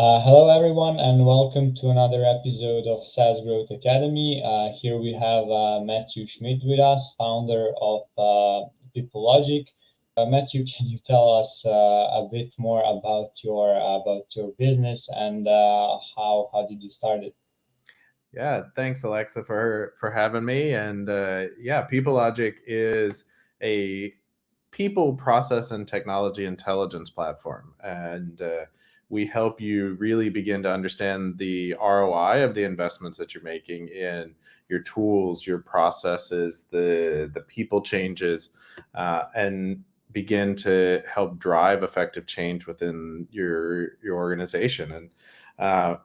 Hello, everyone, and welcome to another episode of SaaS Growth Academy. Here we have Matthew Schmidt with us, founder of Peoplelogic. Matthew, can you tell us a bit more about your business and how did you start it? Yeah, thanks Alexa for having me. And yeah, Peoplelogic is a people process and technology intelligence platform, and we help you really begin to understand the ROI of the investments that you're making in your tools, your processes, the people changes, and begin to help drive effective change within your organization. And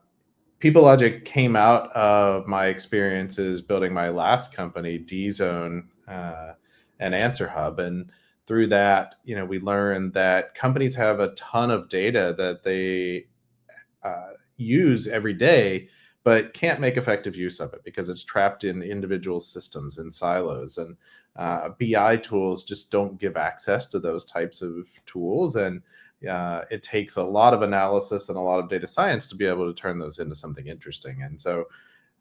Peoplelogic came out of my experiences building my last company, D Zone, and Answer Hub, and through that, we learned that companies have a ton of data that they use every day, but can't make effective use of it because it's trapped in individual systems and silos. And BI tools just don't give access to those types of tools. And it takes a lot of analysis and a lot of data science to be able to turn those into something interesting. And so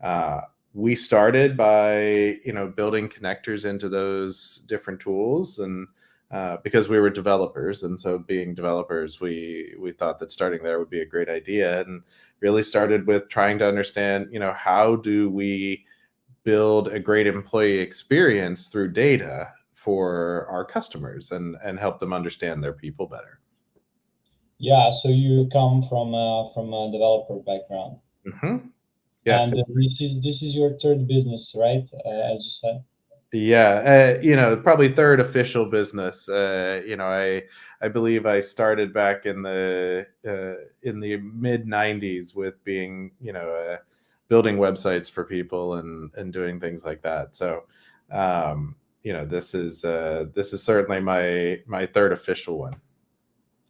uh, we started by building connectors into those different tools, and because we were developers, and so being developers, we thought that starting there would be a great idea, and really started with trying to understand, how do we build a great employee experience through data for our customers and help them understand their people better. Yeah, so you come from a developer background, Hmm. Yes. and this is your third business, right? As you said. Yeah, probably third official business. I believe I started back in the mid '90s with being building websites for people and doing things like that. So, this is certainly my third official one.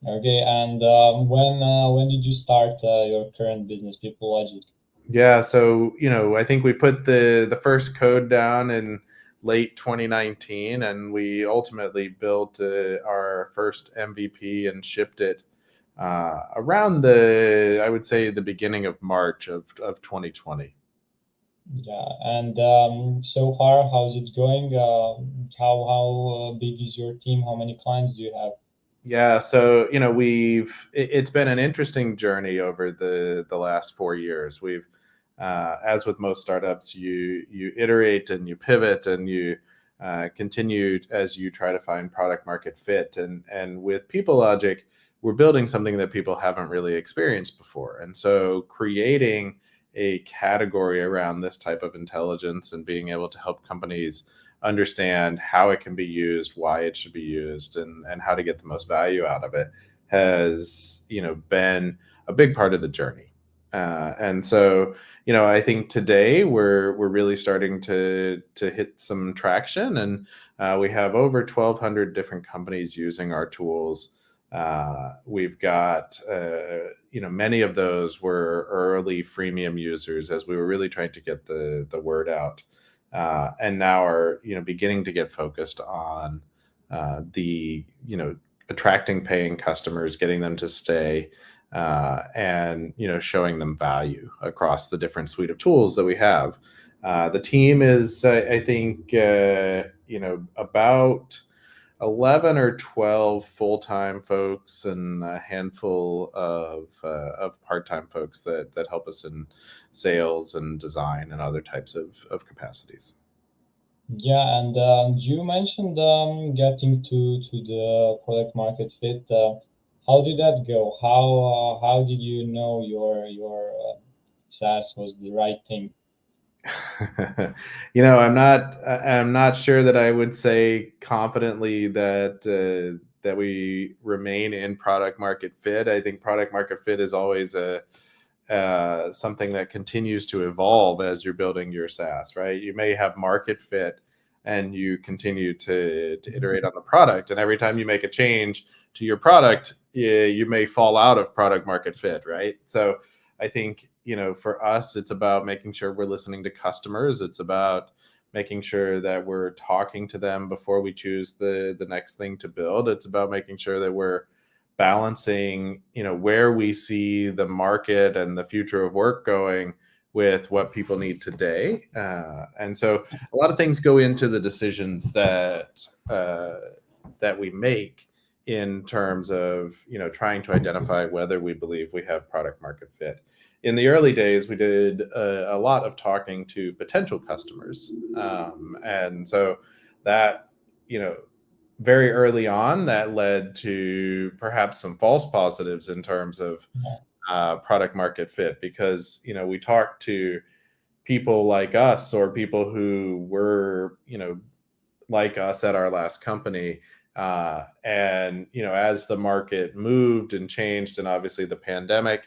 Okay, and when did you start your current business, Peoplelogic? Yeah, so I think we put the first code down in late 2019, and we ultimately built our first MVP and shipped it around I would say the beginning of March of 2020. Yeah, and so far, how's it going? How big is your team? How many clients do you have? Yeah, so it's been an interesting journey over the last 4 years. We've as with most startups, you iterate and you pivot and you continue as you try to find product market fit. And with PeopleLogic, we're building something that people haven't really experienced before, and so creating a category around this type of intelligence and being able to help companies understand how it can be used, why it should be used, and how to get the most value out of it has been a big part of the journey. And so I think today we're really starting to hit some traction, and we have over 1,200 different companies using our tools. We've got many of those were early freemium users as we were really trying to get the word out, and now are beginning to get focused on the attracting paying customers, getting them to stay, and showing them value across the different suite of tools that we have. The team is, I think, about 11 or 12 full-time folks and a handful of part-time folks that help us in sales and design and other types of capacities. Yeah, and you mentioned getting to the product market fit. How did that go? How did you know your SaaS was the right thing? I'm not sure that I would say confidently that we remain in product market fit. I think product market fit is always a something that continues to evolve as you're building your SaaS, right? You may have market fit and you continue to iterate on the product, and every time you make a change to your product, you may fall out of product market fit, right? So I think for us, it's about making sure we're listening to customers. It's about making sure that we're talking to them before we choose the next thing to build. It's about making sure that we're balancing, where we see the market and the future of work going with what people need today. And so a lot of things go into the decisions that we make in terms of trying to identify whether we believe we have product market fit. In the early days, we did a lot of talking to potential customers, and so that very early on, that led to perhaps some false positives in terms of product market fit, because we talked to people like us, or people who were like us at our last company, and as the market moved and changed, and obviously the pandemic,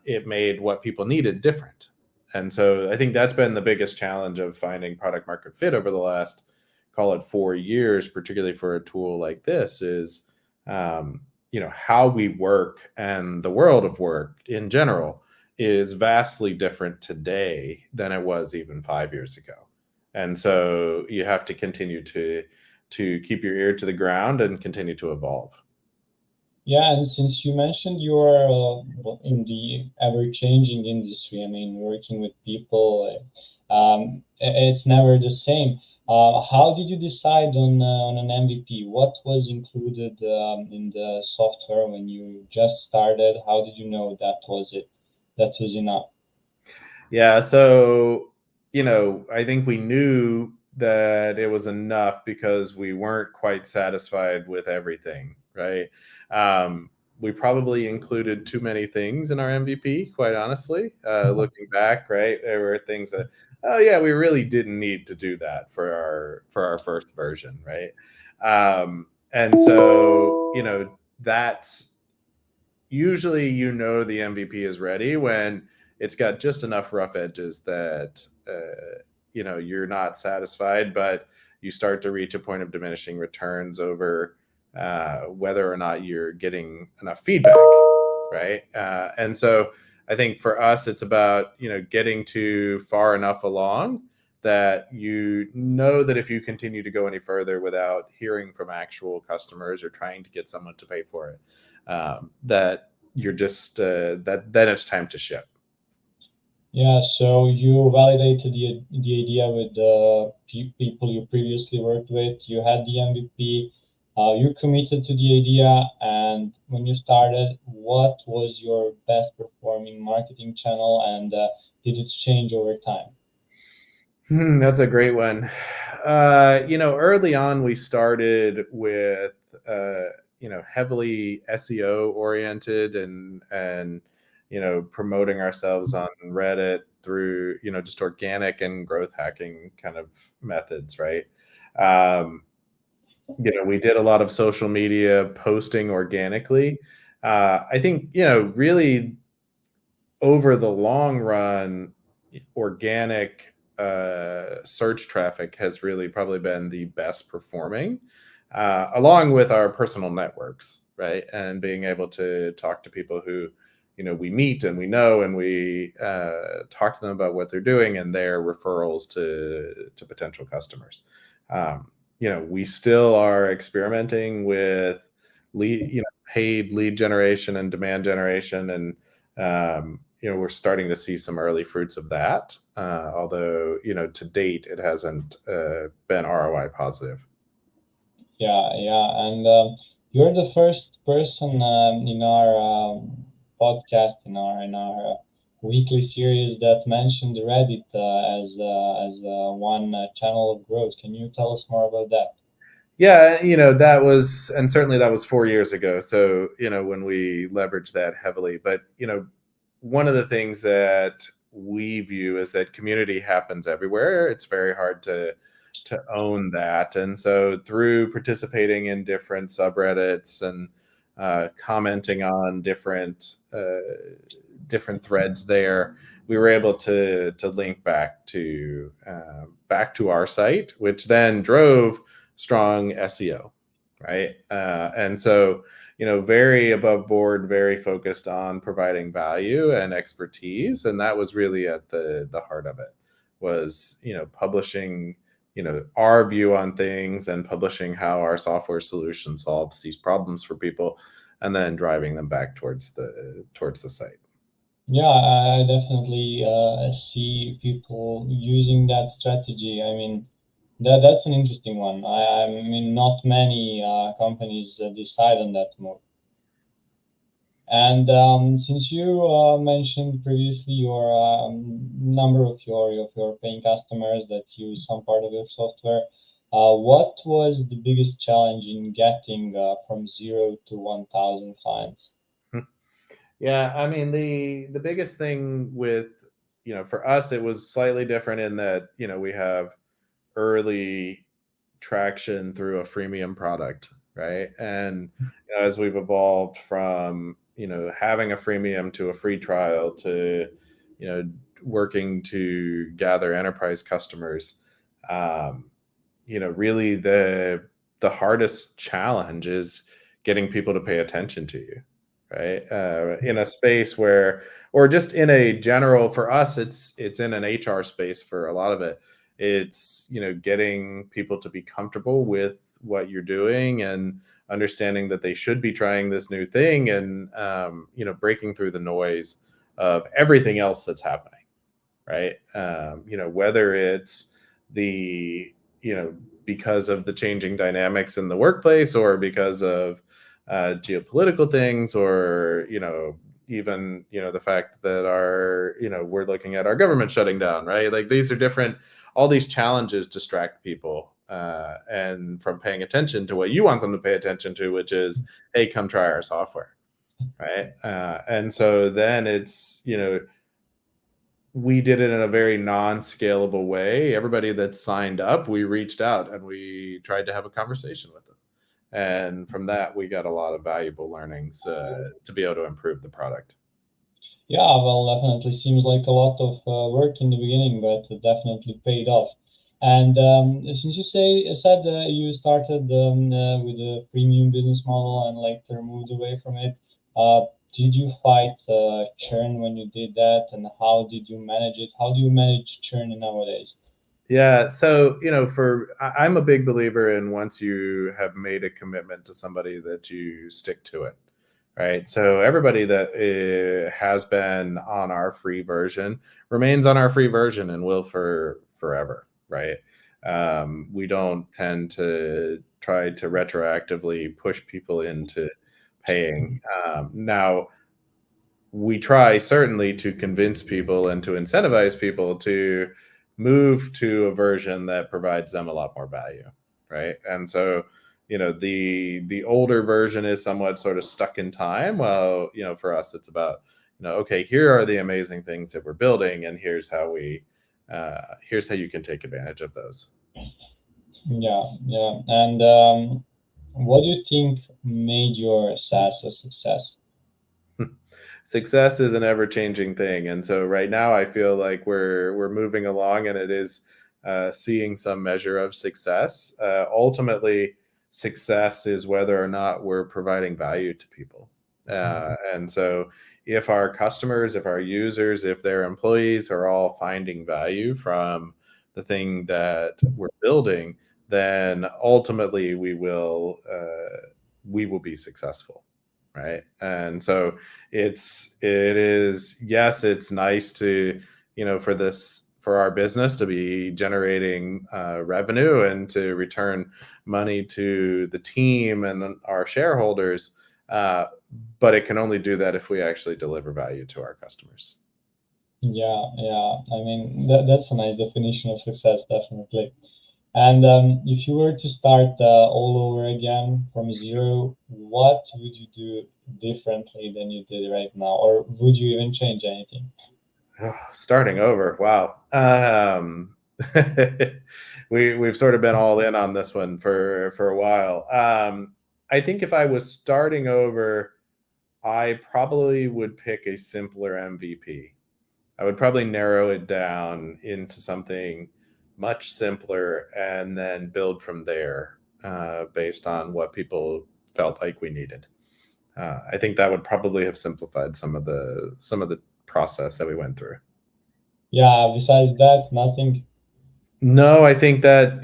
it made what people needed different. And so I think that's been the biggest challenge of finding product market fit over the last, call it 4 years, particularly for a tool like this, is how we work, and the world of work in general is vastly different today than it was even 5 years ago. And so you have to continue to keep your ear to the ground and continue to evolve. Yeah, and since you mentioned you are in the ever-changing industry, I mean, working with people, it's never the same. How did you decide on an MVP? What was included in the software when you just started? How did you know that was it? That was enough? Yeah, so I think we knew that it was enough because we weren't quite satisfied with everything, right? We probably included too many things in our MVP, quite honestly. Looking back, right, there were things that, oh yeah, we really didn't need to do that for our first version, right? And so that's usually the MVP is ready when it's got just enough rough edges that you're not satisfied, but you start to reach a point of diminishing returns over whether or not you're getting enough feedback, right? And so I think for us, it's about getting to far enough along that that if you continue to go any further without hearing from actual customers or trying to get someone to pay for it, that you're just that then it's time to ship. Yeah, so you validated the idea with the people you previously worked with. You had the MVP. You committed to the idea, and when you started, what was your best performing marketing channel, and did it change over time? That's a great one. Early on, we started with heavily SEO oriented, and promoting ourselves on Reddit through just organic and growth hacking kind of methods, right? We did a lot of social media posting organically. I think really over the long run, organic search traffic has really probably been the best performing, along with our personal networks, right? And being able to talk to people who we meet and we know, and we talk to them about what they're doing and their referrals to potential customers. We still are experimenting with paid lead generation and demand generation, and we're starting to see some early fruits of that. Although, to date, it hasn't been ROI positive. Yeah, and you're the first person in our podcast, in our weekly series, that mentioned Reddit as one channel of growth. Can you tell us more about that? Yeah, that was, and certainly that was 4 years ago. So, when we leveraged that heavily, but, one of the things that we view is that community happens everywhere. It's very hard to own that. And so through participating in different subreddits and commenting on different threads there, we were able to link back to our site, which then drove strong SEO, right? And so very above board, very focused on providing value and expertise, and that was really at the heart of it, was publishing our view on things and publishing how our software solution solves these problems for people. and then driving them back towards the site. Yeah, I definitely see people using that strategy. I mean, that's an interesting one. I mean, not many companies decide on that move. And since you mentioned previously your number of your paying customers that use some part of your software, what was the biggest challenge in getting from 0 to 1,000 clients? Yeah, I mean the biggest thing with, for us it was slightly different in that, we have early traction through a freemium product, right? And as we've evolved from, having a freemium to a free trial to, you know, working to gather enterprise customers, um, really the hardest challenge is getting people to pay attention to you, right? In a space where, or just in a general, for us, it's in an HR space for a lot of it. It's, getting people to be comfortable with what you're doing and understanding that they should be trying this new thing, and breaking through the noise of everything else that's happening, right? Whether it's the, because of the changing dynamics in the workplace, or because of geopolitical things, or, even, the fact that we're looking at our government shutting down, right? Like these are different, all these challenges distract people and from paying attention to what you want them to pay attention to, which is, hey, come try our software, right? And so then it's, we did it in a very non-scalable way. Everybody that signed up, we reached out and we tried to have a conversation with them. And from that, we got a lot of valuable learnings to be able to improve the product. Yeah, well, definitely seems like a lot of work in the beginning, but it definitely paid off. And since said you started with a premium business model and later moved away from it, did you fight churn when you did that, and how did you manage it? How do you manage churn nowadays? Yeah. So, I'm a big believer in, once you have made a commitment to somebody, that you stick to it. Right. So everybody that has been on our free version remains on our free version and will for forever. Right. We don't tend to try to retroactively push people into paying. Now, we try certainly to convince people and to incentivize people to move to a version that provides them a lot more value, right? And so, the older version is somewhat sort of stuck in time. Well, for us it's about, okay, here are the amazing things that we're building, and here's how you can take advantage of those. Yeah, yeah. And what do you think made your SaaS a success? Success is an ever-changing thing, and so right now I feel like we're moving along, and it is seeing some measure of success. Ultimately, success is whether or not we're providing value to people, and so if our customers, if our users, if their employees are all finding value from the thing that we're building, then ultimately we will be successful, right? And so it is, yes, it's nice to, for our business to be generating revenue and to return money to the team and our shareholders, but it can only do that if we actually deliver value to our customers. Yeah, yeah. I mean, that's a nice definition of success, definitely. And if you were to start all over again from zero, what would you do differently than you did right now? Or would you even change anything? Oh, starting over, wow. We've sort of been all in on this one for a while. I think if I was starting over, I probably would pick a simpler MVP. I would probably narrow it down into something much simpler and then build from there, based on what people felt like we needed. I think that would probably have simplified some of the process that we went through. Yeah, besides that, nothing. No, I think that,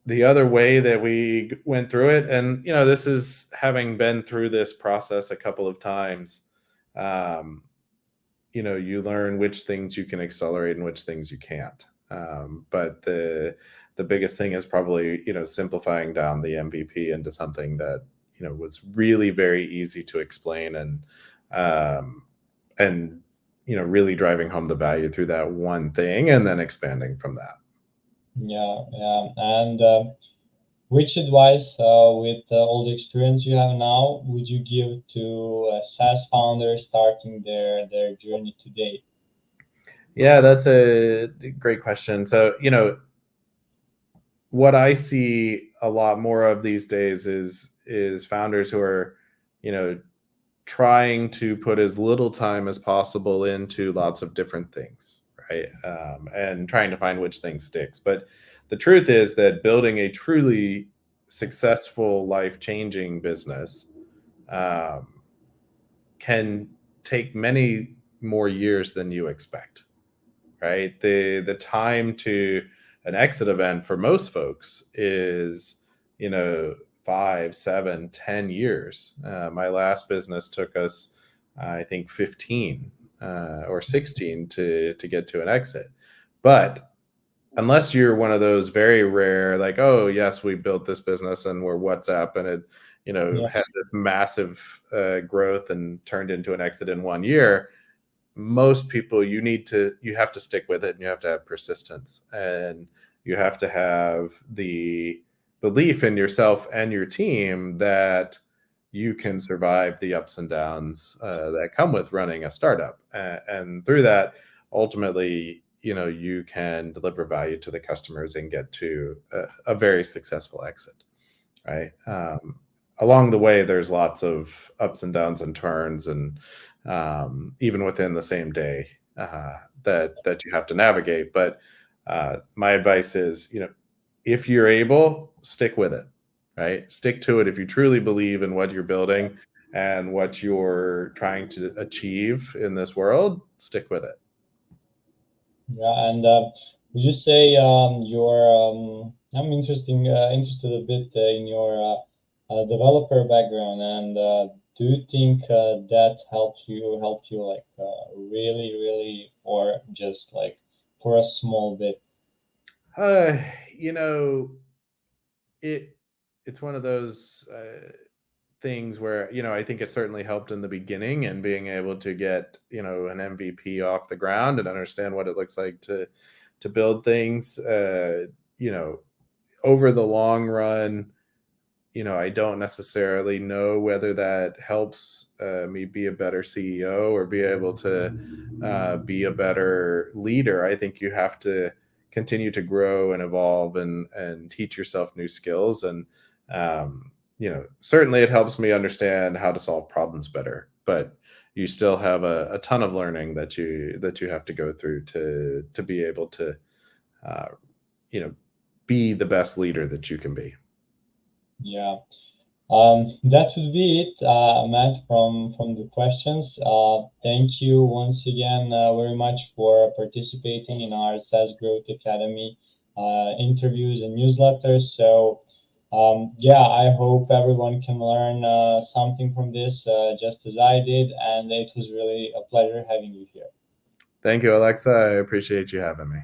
the other way that we went through it, and this is having been through this process a couple of times. You learn which things you can accelerate and which things you can't. But the biggest thing is probably simplifying down the MVP into something that was really very easy to explain, and really driving home the value through that one thing, and then expanding from that. Yeah, yeah. And which advice, with all the experience you have now, would you give to a SaaS founder starting their journey today? Yeah, that's a great question. So, what I see a lot more of these days is founders who are, trying to put as little time as possible into lots of different things, right? And trying to find which thing sticks. But the truth is that building a truly successful, life-changing business um, can take many more years than you expect, right? The time to an exit event for most folks is, 5, 7, 10 years. My last business took us, I think, 15 or 16 to get to an exit. But unless you're one of those very rare, like, oh yes, we built this business and we're WhatsApp, and it Yeah, had this massive growth and turned into an exit in 1 year. Most people, you have to stick with it, and you have to have persistence, and you have to have the belief in yourself and your team that you can survive the ups and downs that come with running a startup. And through that, ultimately, you can deliver value to the customers and get to a very successful exit, right? Along the way, there's lots of ups and downs and turns, and even within the same day that you have to navigate. But my advice is, if you're able, stick with it, right? Stick to it. If you truly believe in what you're building and what you're trying to achieve in this world, stick with it. yeah. And would you say I'm interested a bit in your developer background, and do you think that helped you like really, or just like for a small bit? Uh, you know, it it's one of those things where I think it certainly helped in the beginning, and being able to get an MVP off the ground and understand what it looks like to build things. You know, over the long run, I don't necessarily know whether that helps me be a better CEO or be able to be a better leader. I think you have to continue to grow and evolve and teach yourself new skills. And certainly it helps me understand how to solve problems better. But you still have a ton of learning that you have to go through to be able to uh, you know be the best leader that you can be. Yeah. That would be it, Matt, from the questions. Thank you once again very much for participating in our SaaS Growth Academy interviews and newsletters. So, yeah, I hope everyone can learn something from this, just as I did, and it was really a pleasure having you here. Thank you, Alexa. I appreciate you having me.